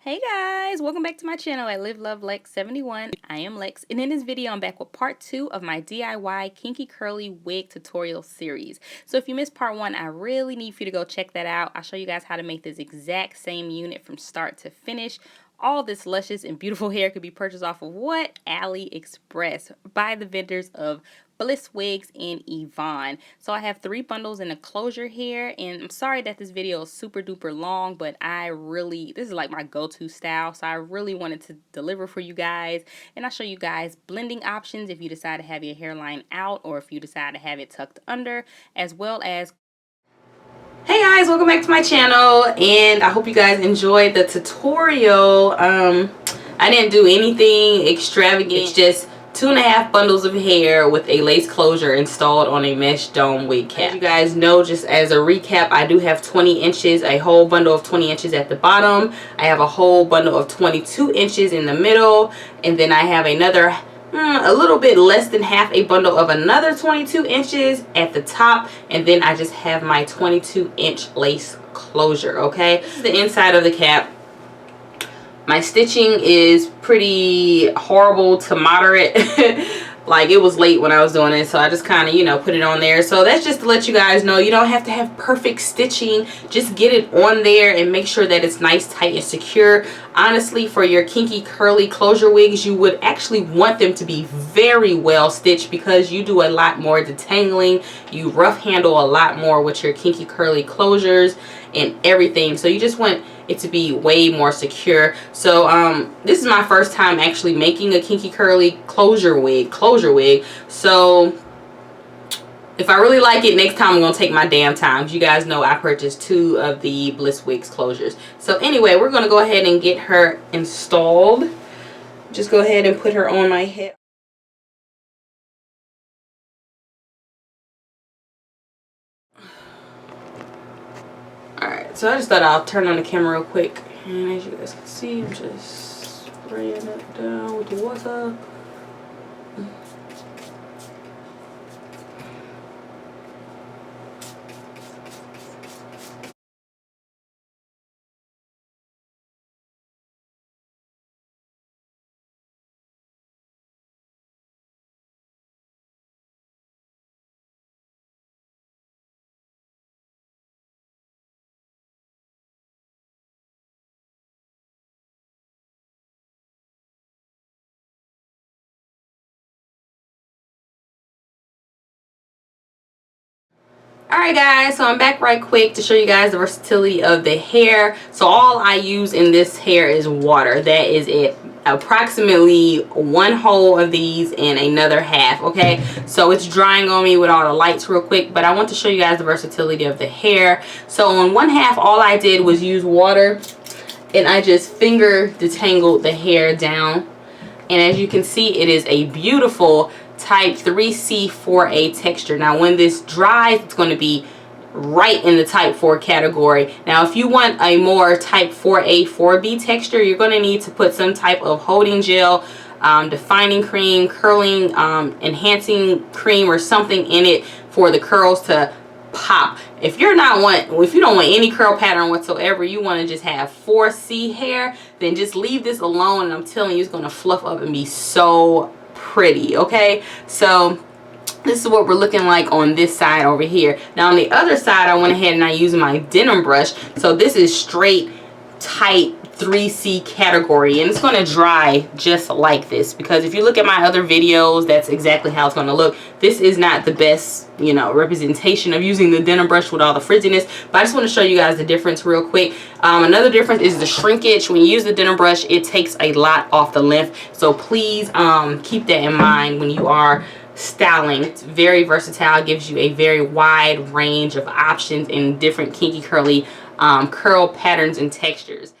Hey guys, welcome back to my channel at Live Love Lex 71. I am Lex, and in this video I'm back with part 2 of my DIY kinky curly wig tutorial series. So if you missed part 1, I really need for you to go check that out. I'll show you guys how to make this exact same unit from start to finish. All this luscious and beautiful hair could be purchased off of what? Aliexpress by the vendors of Bliss, Wigs, and Yvonne. So I have 3 bundles in a closure here, and I'm sorry that this video is super duper long, but this is like my go-to style, so I really wanted to deliver for you guys. And I'll show you guys blending options if you decide to have your hairline out or if you decide to have it tucked under, as well as... Hey guys, welcome back to my channel, and I hope you guys enjoyed the tutorial. I didn't do anything extravagant. It's just 2.5 bundles of hair with a lace closure installed on a mesh dome wig cap. As you guys know, just as a recap, I do have 20 inches, a whole bundle of 20 inches at the bottom. I have a whole bundle of 22 inches in the middle, and then I have another a little bit less than half a bundle of another 22 inches at the top, and then I just have my 22-inch lace closure. Okay, this is the inside of the cap. My stitching is pretty horrible to moderate. Like, it was late when I was doing it, so I just kind of, you know, put it on there. So that's just to let you guys know, you don't have to have perfect stitching. Just get it on there and make sure that it's nice, tight, and secure. Honestly, for your kinky curly closure wigs, you would actually want them to be very well stitched because you do a lot more detangling. You rough handle a lot more with your kinky curly closures and everything. So you just want it to be way more secure. So this is my first time actually making a kinky curly closure wig. So if I really like it, next time I'm gonna take my damn time. You guys know I purchased 2 of the Bliss Wigs closures. So anyway, we're gonna go ahead and get her installed. Just go ahead and put her on my head. Alright, so I just thought I'll turn on the camera real quick. And as you guys can see, I'm just spraying it down with the water. Alright guys, so I'm back right quick to show you guys the versatility of the hair. So all I use in this hair is water. That is it. Approximately 1 whole of these and another half. Okay, so it's drying on me with all the lights real quick, but I want to show you guys the versatility of the hair. So on 1/2, all I did was use water, and I just finger detangled the hair down. And as you can see, it is a beautiful type 3C 4A texture. Now when this dries, it's going to be right in the type 4 category. Now if you want a more type 4A 4B texture, you're going to need to put some type of holding gel, defining cream, curling enhancing cream, or something in it for the curls to pop. If you don't want any curl pattern whatsoever, you want to just have 4C hair, then just leave this alone, and I'm telling you, it's going to fluff up and be so pretty. Okay, so this is what we're looking like on this side over here. Now on the other side, I went ahead and I used my denim brush. So this is straight tight 3C category, and it's going to dry just like this, because if you look at my other videos, that's exactly how it's going to look. This is not the best, you know, representation of using the denim brush with all the frizziness, but I just want to show you guys the difference real quick. Another difference is the shrinkage. When you use the denim brush, it takes a lot off the length, so please keep that in mind when you are styling. It's very versatile, gives you a very wide range of options in different kinky curly curl patterns and textures.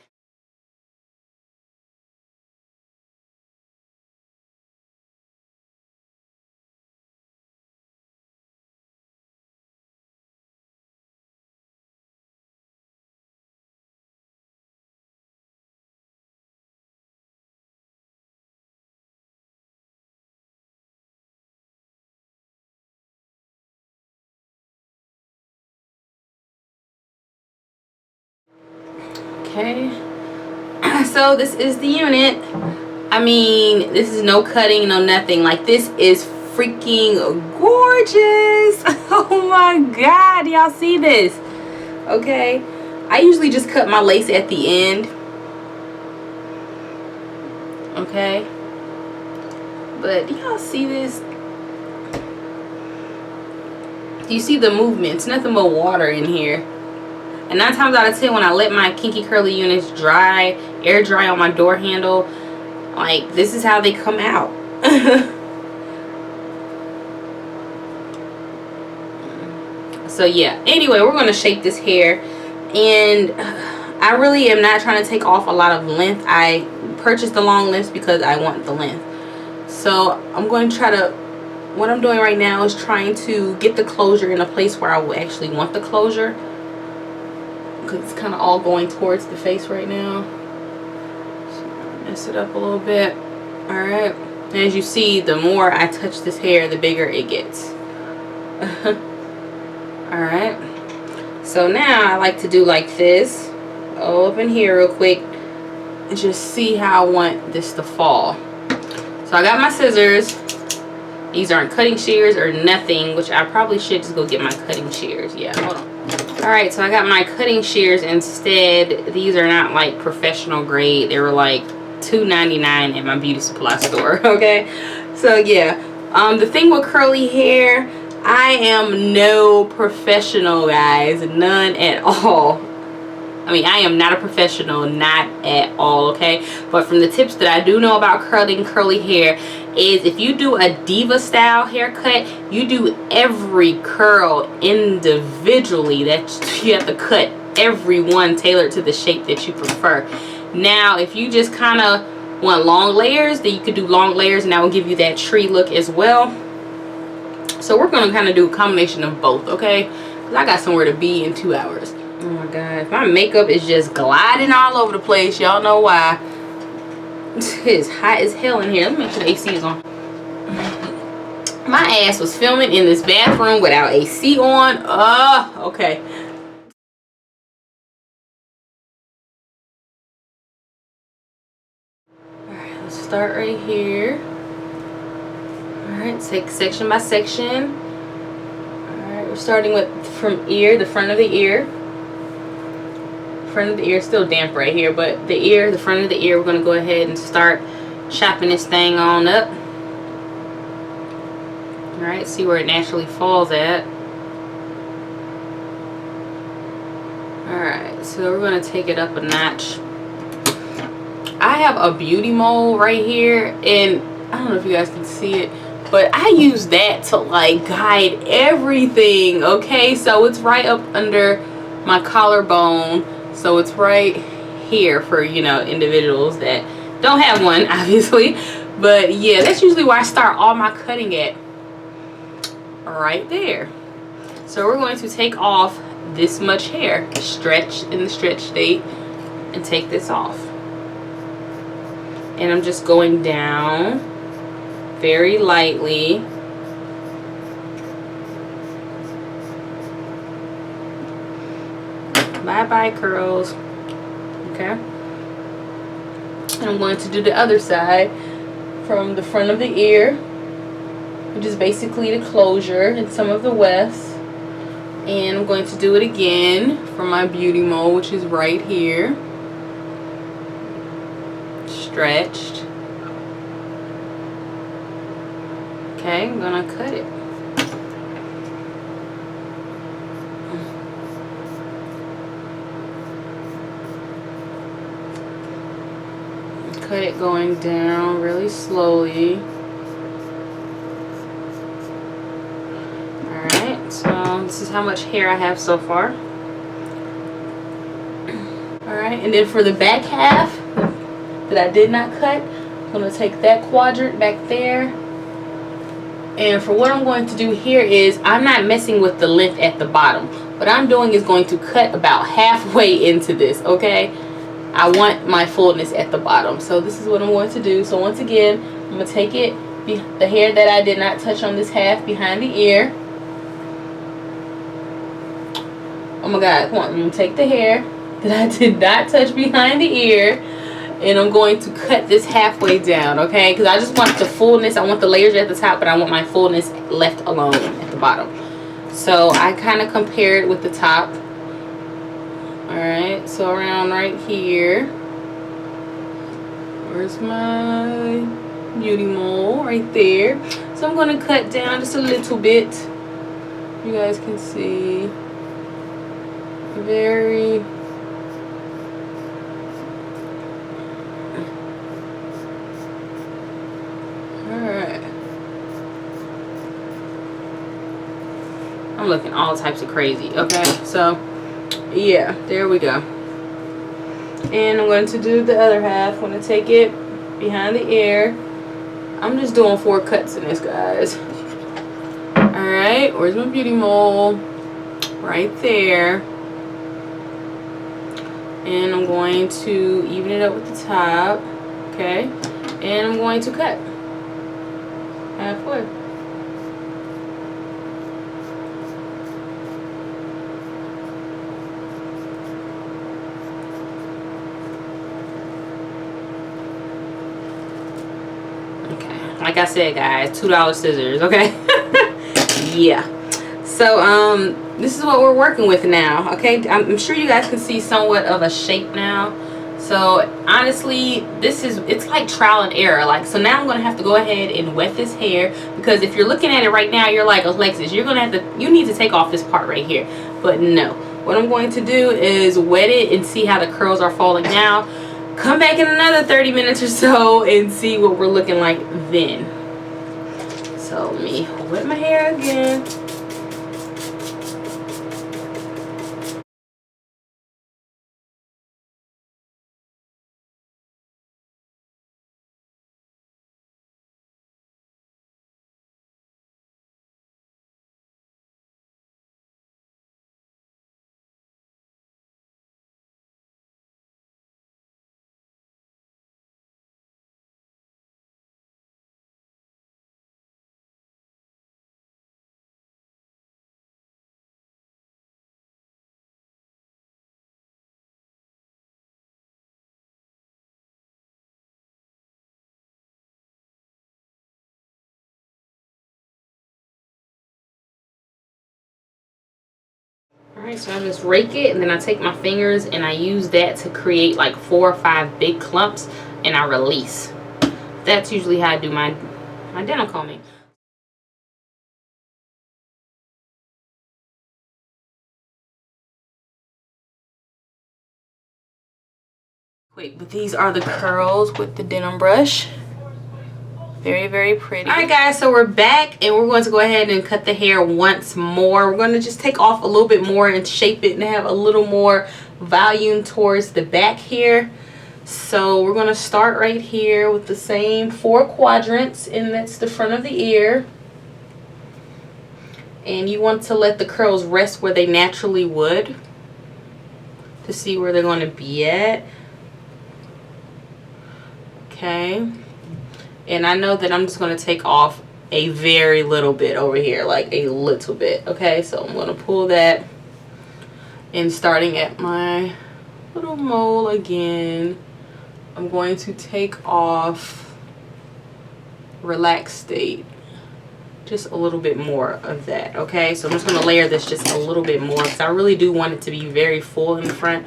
Okay, so this is the unit. I mean, this is no cutting, no nothing. Like, this is freaking gorgeous. Oh my god, y'all see this? Okay, I usually just cut my lace at the end. Okay, but do y'all see this? You see the movement? It's nothing but water in here. And 9 times out of 10, when I let my kinky curly units dry, air dry on my door handle, like, this is how they come out. So yeah, anyway, we're going to shape this hair. And I really am not trying to take off a lot of length. I purchased the long lengths because I want the length. So I'm going to try to, what I'm doing right now is trying to get the closure in a place where I will actually want the closure. Because it's kind of all going towards the face right now. So mess it up a little bit. Alright. As you see, the more I touch this hair, the bigger it gets. Alright. So now I like to do like this. Go up in here real quick and just see how I want this to fall. So I got my scissors. These aren't cutting shears or nothing, which I probably should just go get my cutting shears. Yeah, hold on. Alright, so I got my cutting shears instead. These are not like professional grade. They were like $2.99 at my beauty supply store. Okay, so yeah, the thing with curly hair, I am no professional, guys. None at all. I mean, I am not a professional, not at all, okay? But from the tips that I do know about curling curly hair is if you do a diva style haircut, you do every curl individually. That you have to cut every one tailored to the shape that you prefer. Now, if you just kind of want long layers, then you could do long layers, and that will give you that tree look as well. So we're going to kind of do a combination of both, okay? Because I got somewhere to be in 2 hours. Oh my god, my makeup is just gliding all over the place. Y'all know why. It's hot as hell in here. Let me make sure the AC is on. My ass was filming in this bathroom without AC on. Okay. Alright, let's start right here. Alright, take section by section. Alright, we're starting with from ear, the front of the ear. Front of the ear, still damp right here, but the ear, the front of the ear, we're going to go ahead and start chopping this thing on up. Alright, see where it naturally falls at. Alright, so we're going to take it up a notch. I have a beauty mole right here, and I don't know if you guys can see it, but I use that to like guide everything, okay? So it's right up under my collarbone. So it's right here for, you know, individuals that don't have one, obviously. But yeah, that's usually where I start all my cutting at. Right there. So we're going to take off this much hair, stretch in the stretch state, and take this off. And I'm just going down very lightly. Bye-bye curls. Okay. And I'm going to do the other side from the front of the ear, which is basically the closure and some of the wefts. And I'm going to do it again for my beauty mole, which is right here. Stretched. Okay, I'm gonna cut it. Cut it going down really slowly. Alright, so this is how much hair I have so far. Alright, and then for the back half that I did not cut, I'm going to take that quadrant back there. And for what I'm going to do here is, I'm not messing with the length at the bottom. What I'm doing is going to cut about halfway into this, okay? I want my fullness at the bottom. So this is what I'm going to do. So once again, I'm going to take it, the hair that I did not touch on this half behind the ear. Oh my God, come on. I'm going to take the hair that I did not touch behind the ear. And I'm going to cut this halfway down, okay? Because I just want the fullness. I want the layers at the top, but I want my fullness left alone at the bottom. So I kind of compare it with the top. Alright, so around right here. Where's my beauty mole? Right there. So I'm going to cut down just a little bit. You guys can see. Very... Alright. I'm looking all types of crazy. Okay, so yeah, there we go. And I'm going to do the other half. I'm going to take it behind the ear. I'm just doing 4 cuts in this, guys. Alright, where's my beauty mole? Right there. And I'm going to even it up with the top. Okay. And I'm going to cut halfway. Like I said, guys, $2 scissors, okay? Yeah. So this is what we're working with now, okay? I'm sure you guys can see somewhat of a shape now. So honestly, it's like trial and error. Like, so now I'm gonna have to go ahead and wet this hair, because if you're looking at it right now, you're like, Alexis, you need to take off this part right here. But no, what I'm going to do is wet it and see how the curls are falling now. Come back in another 30 minutes or so and see what we're looking like then. So let me wet my hair again. Alright, so I just rake it, and then I take my fingers and I use that to create like 4 or 5 big clumps, and I release. That's usually how I do my dental combing. Wait, but these are the curls with the denim brush. Very, very pretty. Alright guys, so we're back and we're going to go ahead and cut the hair once more. We're going to just take off a little bit more and shape it and have a little more volume towards the back here. So we're going to start right here with the same 4 quadrants, and that's the front of the ear. And you want to let the curls rest where they naturally would to see where they're going to be at. Okay. And I know that I'm just going to take off a very little bit over here, like a little bit. Okay, so I'm going to pull that, and starting at my little mole again, I'm going to take off relaxed state, just a little bit more of that. Okay, so I'm just going to layer this just a little bit more, because I really do want it to be very full in the front.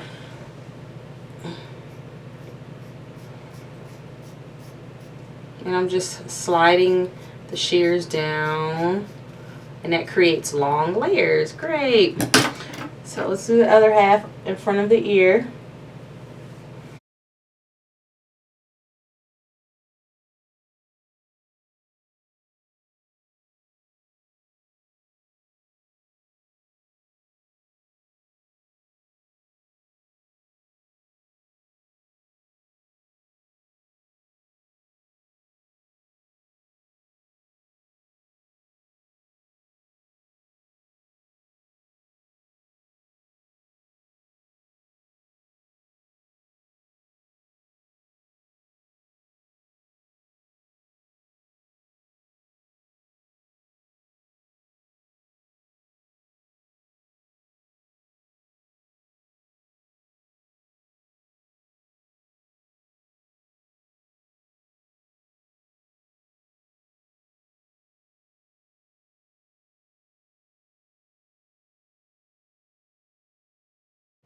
And I'm just sliding the shears down, and that creates long layers. Great. So let's do the other half in front of the ear.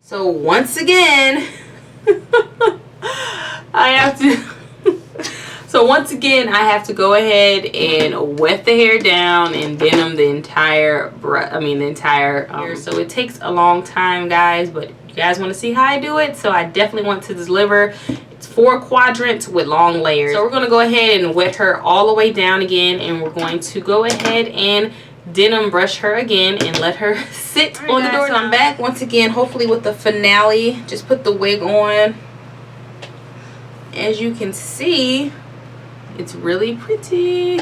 So once again, I have to go ahead and wet the hair down and denim the entire hair. So it takes a long time, guys, but you guys want to see how I do it, so I definitely want to deliver. It's 4 quadrants with long layers. So we're going to go ahead and wet her all the way down again, and we're going to go ahead and denim brush her again and let her sit on the door. So I'm back once again, hopefully with the finale. Just put the wig on. As you can see, it's really pretty.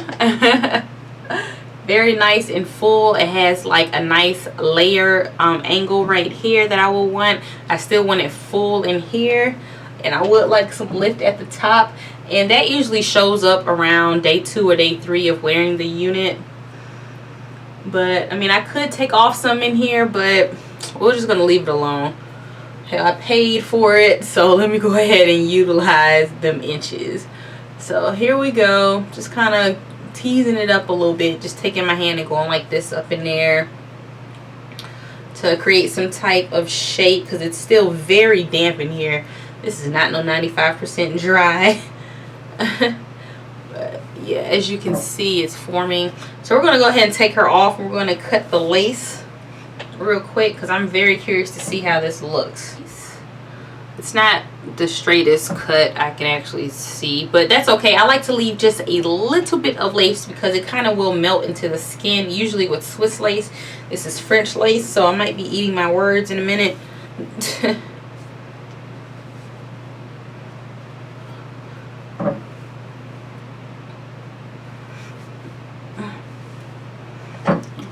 Very nice and full. It has like a nice layer angle right here that I will want. I still want it full in here, and I would like some lift at the top, and that usually shows up around day 2 or day 3 of wearing the unit. But I mean, I could take off some in here, but we're just gonna leave it alone. I paid for it, so let me go ahead and utilize them inches. So here we go, just kind of teasing it up a little bit, just taking my hand and going like this up in there to create some type of shape, because it's still very damp in here. This is not no 95% dry. But yeah, as you can see, it's forming. So we're going to go ahead and take her off. We're going to cut the lace real quick because I'm very curious to see how this looks. It's not the straightest cut I can actually see, but that's okay. I like to leave just a little bit of lace because it kind of will melt into the skin. Usually with Swiss lace, this is French lace, so I might be eating my words in a minute.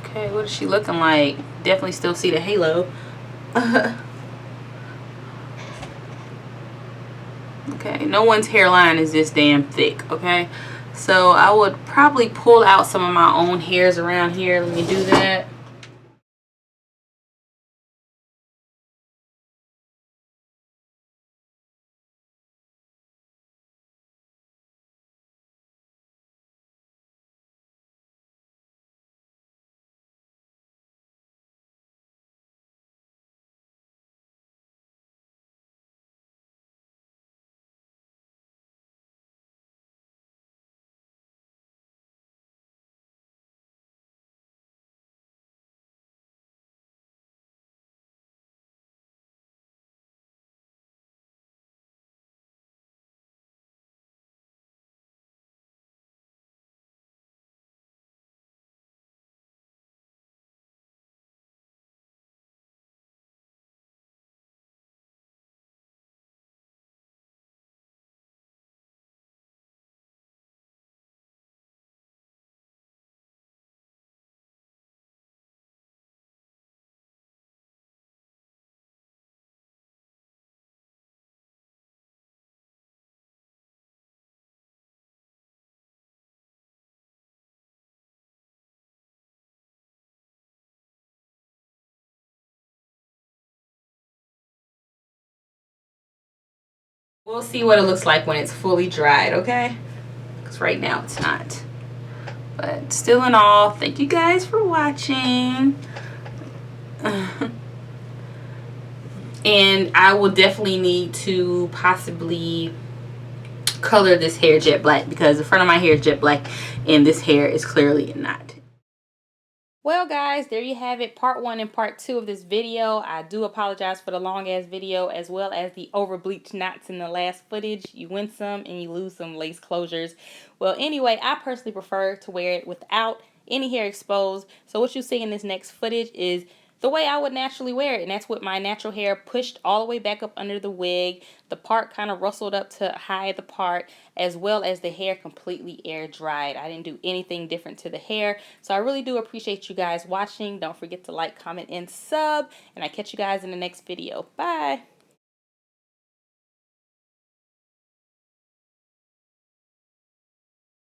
Okay, what is she looking like? Definitely still see the halo. Okay, no one's hairline is this damn thick, okay? So I would probably pull out some of my own hairs around here. Let me do that. We'll see what it looks like when it's fully dried, okay? Because right now it's not. But still in all, thank you guys for watching. And I will definitely need to possibly color this hair jet black because the front of my hair is jet black and this hair is clearly not. Well guys, there you have it, part 1 and part 2 of this video. I do apologize for the long ass video as well as the over bleached knots in the last footage. You win some and you lose some lace closures. Well anyway, I personally prefer to wear it without any hair exposed. So what you see in this next footage is the way I would naturally wear it, and that's with my natural hair pushed all the way back up under the wig, the part kind of rustled up to hide the part, as well as the hair completely air dried. I didn't do anything different to the hair, so I really do appreciate you guys watching. Don't forget to like, comment, and sub, and I catch you guys in the next video. Bye!